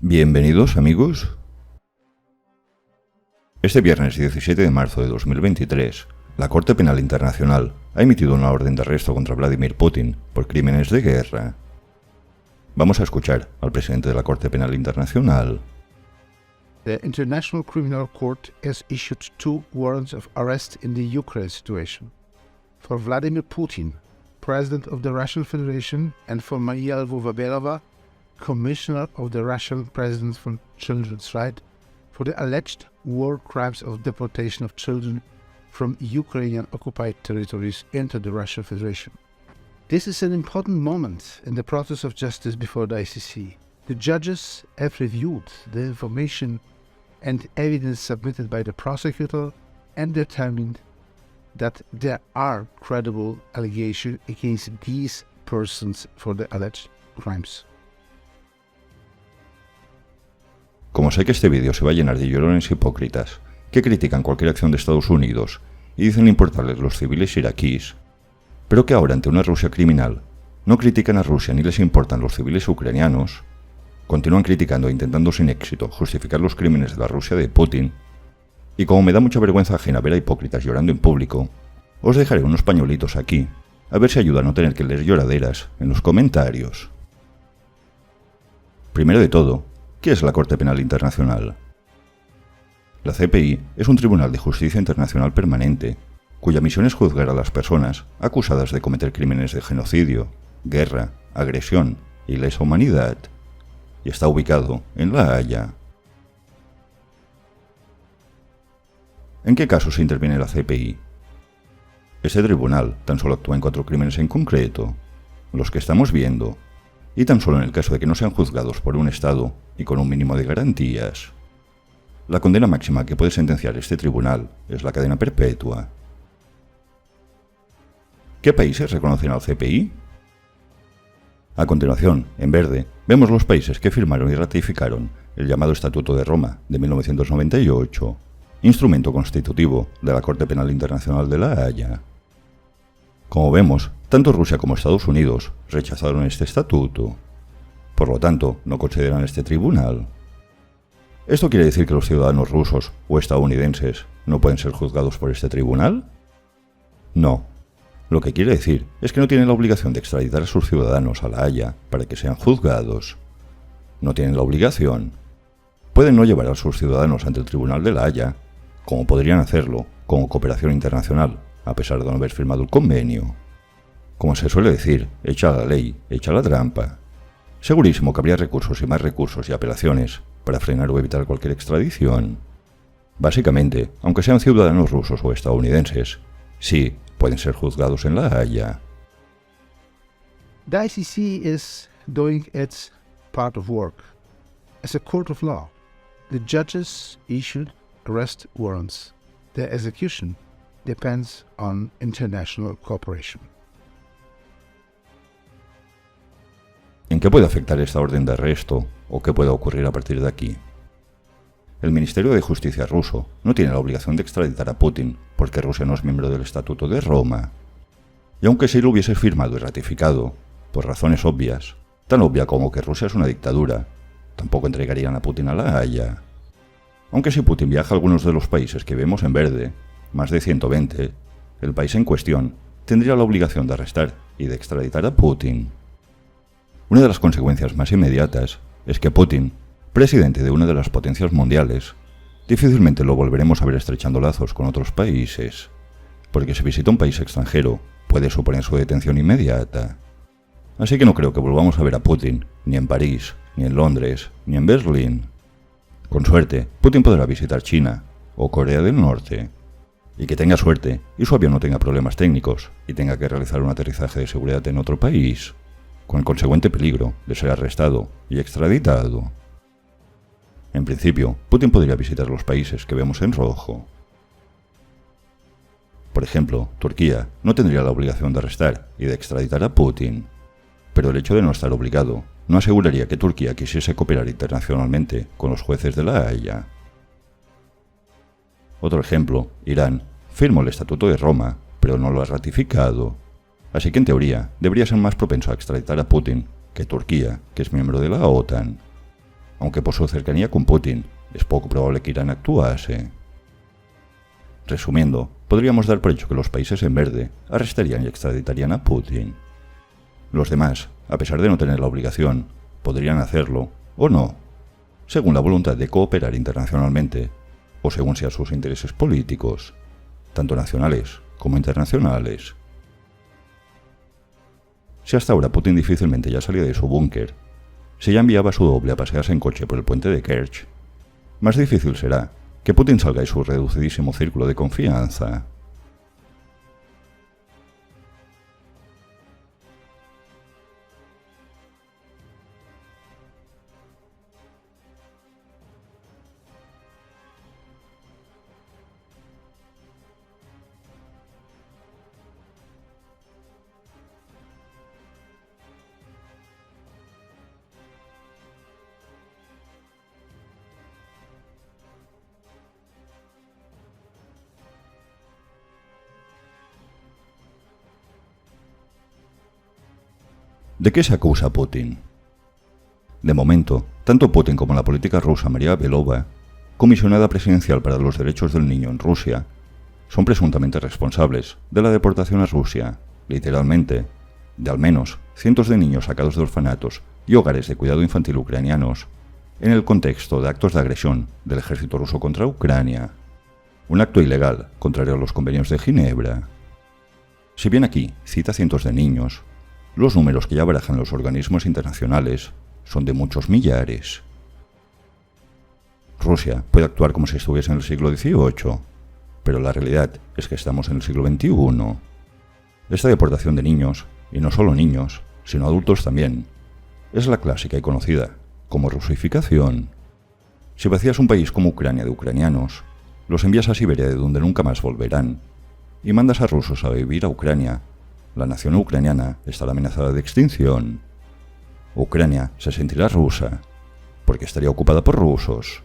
Bienvenidos, amigos. Este viernes 17 de marzo de 2023, la Corte Penal Internacional ha emitido una orden de arresto contra Vladimir Putin por crímenes de guerra. Vamos a escuchar al presidente de la Corte Penal Internacional. The International Criminal Court has issued 2 warrants of arrest in the Ukraine situation. For Vladimir Putin, President of the Russian Federation, and for Maria Lvova-Belova, Commissioner of the Russian President for Children's Rights, for the alleged war crimes of deportation of children from Ukrainian occupied territories into the Russian Federation. This is an important moment in the process of justice before the ICC. The judges have reviewed the information and evidence submitted by the prosecutor and determined that there are credible allegations against these persons for the alleged crimes. Como sé que este vídeo se va a llenar de llorones hipócritas que critican cualquier acción de Estados Unidos y dicen importarles los civiles iraquíes, pero que ahora ante una Rusia criminal no critican a Rusia ni les importan los civiles ucranianos, continúan criticando e intentando sin éxito justificar los crímenes de la Rusia de Putin, y como me da mucha vergüenza ajena ver a hipócritas llorando en público, os dejaré unos pañuelitos aquí, a ver si ayuda a no tener que leer lloraderas en los comentarios. Primero de todo, ¿qué es la Corte Penal Internacional? La CPI es un tribunal de justicia internacional permanente, cuya misión es juzgar a las personas acusadas de cometer crímenes de genocidio, guerra, agresión y lesa humanidad, y está ubicado en La Haya. ¿En qué casos interviene la CPI? Este tribunal tan solo actúa en 4 crímenes en concreto, los que estamos viendo, y tan solo en el caso de que no sean juzgados por un Estado y con un mínimo de garantías. La condena máxima que puede sentenciar este tribunal es la cadena perpetua. ¿Qué países reconocen al CPI? A continuación, en verde, vemos los países que firmaron y ratificaron el llamado Estatuto de Roma de 1998, instrumento constitutivo de la Corte Penal Internacional de La Haya. Como vemos, tanto Rusia como Estados Unidos rechazaron este estatuto. Por lo tanto, no consideran este tribunal. ¿Esto quiere decir que los ciudadanos rusos o estadounidenses no pueden ser juzgados por este tribunal? No. Lo que quiere decir es que no tienen la obligación de extraditar a sus ciudadanos a La Haya para que sean juzgados. No tienen la obligación. Pueden no llevar a sus ciudadanos ante el Tribunal de La Haya, como podrían hacerlo como cooperación internacional, a pesar de no haber firmado el convenio. Como se suele decir, hecha la ley, hecha la trampa. Segurísimo que habría recursos y más recursos y apelaciones para frenar o evitar cualquier extradición. Básicamente, aunque sean ciudadanos rusos o estadounidenses, sí pueden ser juzgados en La Haya. The ICC is doing its part of work. As a court of law, the judges issued arrest warrants. Their execution depends on international cooperation. ¿En qué puede afectar esta orden de arresto o qué puede ocurrir a partir de aquí? El Ministerio de Justicia ruso no tiene la obligación de extraditar a Putin porque Rusia no es miembro del Estatuto de Roma. Y aunque sí lo hubiese firmado y ratificado, por razones obvias, tan obvia como que Rusia es una dictadura, tampoco entregarían a Putin a La Haya. Aunque si Putin viaja a algunos de los países que vemos en verde, más de 120, el país en cuestión tendría la obligación de arrestar y de extraditar a Putin. Una de las consecuencias más inmediatas es que Putin, presidente de una de las potencias mundiales, difícilmente lo volveremos a ver estrechando lazos con otros países, porque si visita un país extranjero puede suponer su detención inmediata. Así que no creo que volvamos a ver a Putin ni en París, ni en Londres, ni en Berlín. Con suerte, Putin podrá visitar China o Corea del Norte. Y que tenga suerte y su avión no tenga problemas técnicos y tenga que realizar un aterrizaje de seguridad en otro país, con el consecuente peligro de ser arrestado y extraditado. En principio, Putin podría visitar los países que vemos en rojo. Por ejemplo, Turquía no tendría la obligación de arrestar y de extraditar a Putin, pero el hecho de no estar obligado no aseguraría que Turquía quisiese cooperar internacionalmente con los jueces de La Haya. Otro ejemplo, Irán firmó el Estatuto de Roma, pero no lo ha ratificado. Así que en teoría debería ser más propenso a extraditar a Putin que Turquía, que es miembro de la OTAN. aunque por su cercanía con Putin es poco probable que Irán actuase. Resumiendo, podríamos dar por hecho que los países en verde arrestarían y extraditarían a Putin. Los demás, a pesar de no tener la obligación, podrían hacerlo o no, según la voluntad de cooperar internacionalmente o según sean sus intereses políticos, tanto nacionales como internacionales. Si hasta ahora Putin difícilmente ya salía de su búnker, si ya enviaba a su doble a pasearse en coche por el puente de Kerch, más difícil será que Putin salga de su reducidísimo círculo de confianza. ¿De qué se acusa a Putin? De momento, tanto Putin como la política rusa María Belova, comisionada presidencial para los derechos del niño en Rusia, son presuntamente responsables de la deportación a Rusia, literalmente, de al menos cientos de niños sacados de orfanatos y hogares de cuidado infantil ucranianos, en el contexto de actos de agresión del ejército ruso contra Ucrania, un acto ilegal contrario a los convenios de Ginebra. Si bien aquí cita cientos de niños, los números que ya barajan los organismos internacionales son de muchos millares. Rusia puede actuar como si estuviese en el siglo XVIII, pero la realidad es que estamos en el siglo XXI. Esta deportación de niños, y no solo niños, sino adultos también, es la clásica y conocida como rusificación. Si vacías un país como Ucrania de ucranianos, los envías a Siberia de donde nunca más volverán, y mandas a rusos a vivir a Ucrania, la nación ucraniana estará amenazada de extinción. Ucrania se sentirá rusa, porque estaría ocupada por rusos.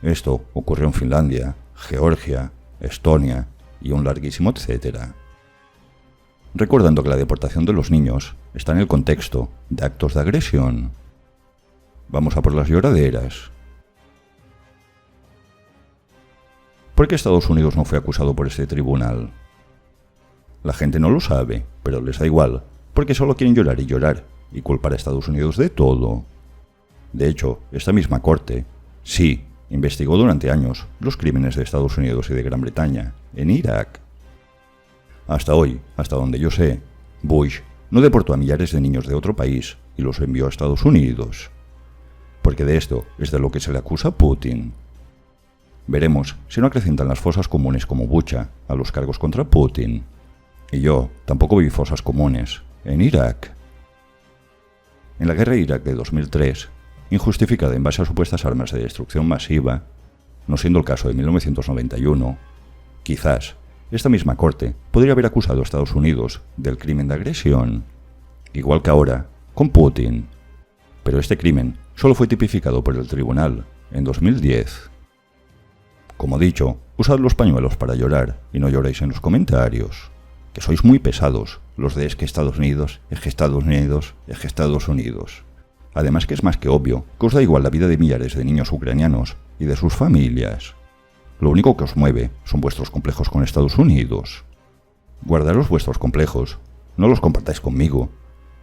Esto ocurrió en Finlandia, Georgia, Estonia y un larguísimo etcétera. Recordando que la deportación de los niños está en el contexto de actos de agresión. Vamos a por las lloraderas. ¿Por qué Estados Unidos no fue acusado por este tribunal? La gente no lo sabe, pero les da igual, porque solo quieren llorar y culpar a Estados Unidos de todo. De hecho, esta misma corte, sí, investigó durante años los crímenes de Estados Unidos y de Gran Bretaña en Irak. Hasta hoy, hasta donde yo sé, Bush no deportó a millares de niños de otro país y los envió a Estados Unidos. Porque de esto es de lo que se le acusa a Putin. Veremos si no acrecentan las fosas comunes como Bucha a los cargos contra Putin. Y yo tampoco vi fosas comunes en Irak. En la guerra de Irak de 2003, injustificada en base a supuestas armas de destrucción masiva, no siendo el caso de 1991, quizás esta misma corte podría haber acusado a Estados Unidos del crimen de agresión, igual que ahora con Putin. Pero este crimen solo fue tipificado por el tribunal en 2010. Como dicho, usad los pañuelos para llorar y no lloréis en los comentarios. Que sois muy pesados, los de es que Estados Unidos, es que Estados Unidos, es que Estados Unidos. Además que es más que obvio que os da igual la vida de millares de niños ucranianos y de sus familias. Lo único que os mueve son vuestros complejos con Estados Unidos. Guardaros vuestros complejos, no los compartáis conmigo,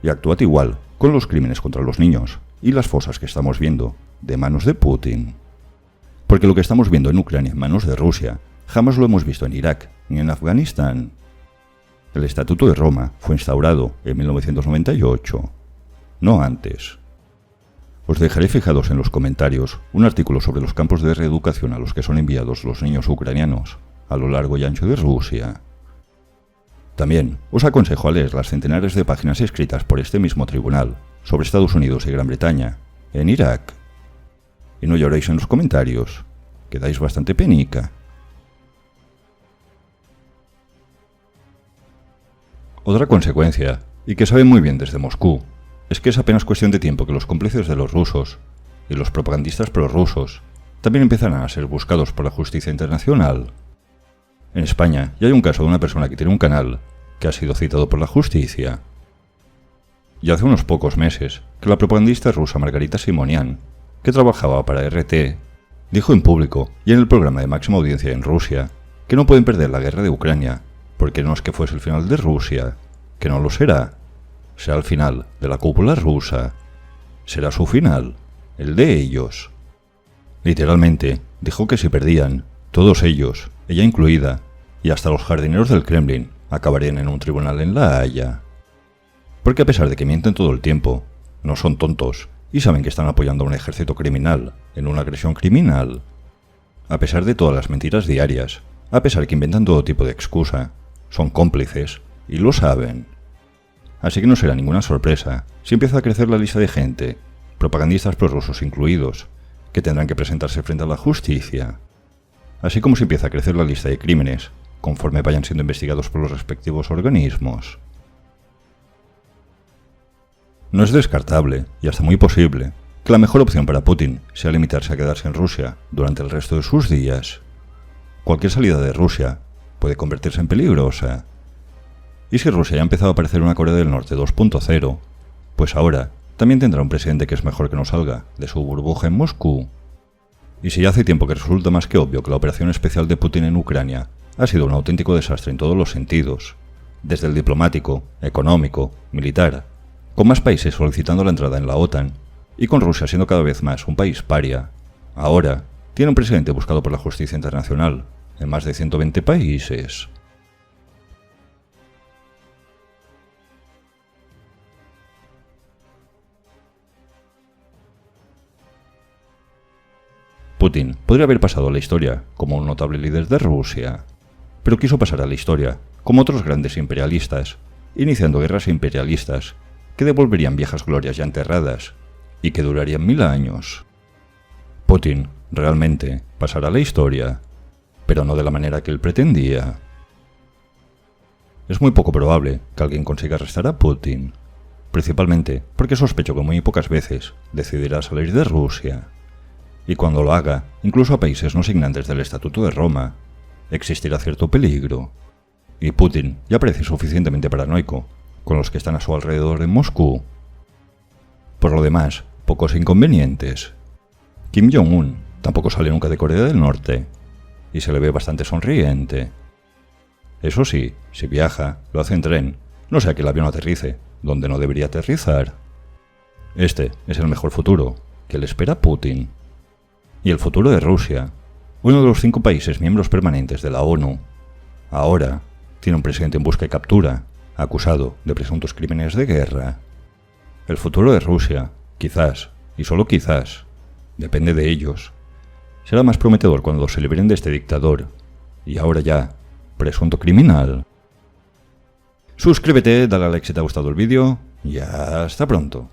y actuad igual con los crímenes contra los niños y las fosas que estamos viendo de manos de Putin. Porque lo que estamos viendo en Ucrania en manos de Rusia jamás lo hemos visto en Irak ni en Afganistán. El Estatuto de Roma fue instaurado en 1998, no antes. Os dejaré fijados en los comentarios un artículo sobre los campos de reeducación a los que son enviados los niños ucranianos a lo largo y ancho de Rusia. También os aconsejo a leer las centenares de páginas escritas por este mismo tribunal sobre Estados Unidos y Gran Bretaña en Irak. Y no lloréis en los comentarios, que dais bastante penica. Otra consecuencia, y que sabe muy bien desde Moscú, es que es apenas cuestión de tiempo que los cómplices de los rusos y los propagandistas prorrusos también empezarán a ser buscados por la justicia internacional. En España ya hay un caso de una persona que tiene un canal que ha sido citado por la justicia. Y hace unos pocos meses que la propagandista rusa Margarita Simonian, que trabajaba para RT, dijo en público y en el programa de máxima audiencia en Rusia que no pueden perder la guerra de Ucrania, porque no es que fuese el final de Rusia, que no lo será. Será el final de la cúpula rusa. Será su final, el de ellos. Literalmente, dijo que si perdían, todos ellos, ella incluida, y hasta los jardineros del Kremlin, acabarían en un tribunal en La Haya. Porque a pesar de que mienten todo el tiempo, no son tontos y saben que están apoyando a un ejército criminal en una agresión criminal. A pesar de todas las mentiras diarias, a pesar que inventan todo tipo de excusa, son cómplices y lo saben. Así que no será ninguna sorpresa si empieza a crecer la lista de gente, propagandistas prorrusos incluidos, que tendrán que presentarse frente a la justicia. Así como si empieza a crecer la lista de crímenes, conforme vayan siendo investigados por los respectivos organismos. No es descartable, y hasta muy posible, que la mejor opción para Putin sea limitarse a quedarse en Rusia durante el resto de sus días. Cualquier salida de Rusia puede convertirse en peligrosa. Y si Rusia ya ha empezado a parecer una Corea del Norte 2.0, pues ahora también tendrá un presidente que es mejor que no salga de su burbuja en Moscú. Y si ya hace tiempo que resulta más que obvio que la operación especial de Putin en Ucrania ha sido un auténtico desastre en todos los sentidos, desde el diplomático, económico, militar, con más países solicitando la entrada en la OTAN y con Rusia siendo cada vez más un país paria, ahora tiene un presidente buscado por la justicia internacional en más de 120 países. Putin podría haber pasado a la historia como un notable líder de Rusia, pero quiso pasar a la historia como otros grandes imperialistas, iniciando guerras imperialistas que devolverían viejas glorias ya enterradas y que durarían 1000 años. Putin realmente pasará a la historia, pero no de la manera que él pretendía. Es muy poco probable que alguien consiga arrestar a Putin, principalmente porque sospecho que muy pocas veces decidirá salir de Rusia. Y cuando lo haga, incluso a países no signantes del Estatuto de Roma, existirá cierto peligro. Y Putin ya parece suficientemente paranoico con los que están a su alrededor en Moscú. Por lo demás, pocos inconvenientes. Kim Jong-un tampoco sale nunca de Corea del Norte, y se le ve bastante sonriente. Eso sí, si viaja, lo hace en tren, no sea que el avión aterrice donde no debería aterrizar. Este es el mejor futuro que le espera a Putin. Y el futuro de Rusia, uno de los 5 países miembros permanentes de la ONU, ahora tiene un presidente en busca y captura, acusado de presuntos crímenes de guerra. El futuro de Rusia, quizás, y solo quizás, depende de ellos, será más prometedor cuando se liberen de este dictador, y ahora ya, presunto criminal. Suscríbete, dale a like si te ha gustado el vídeo, y hasta pronto.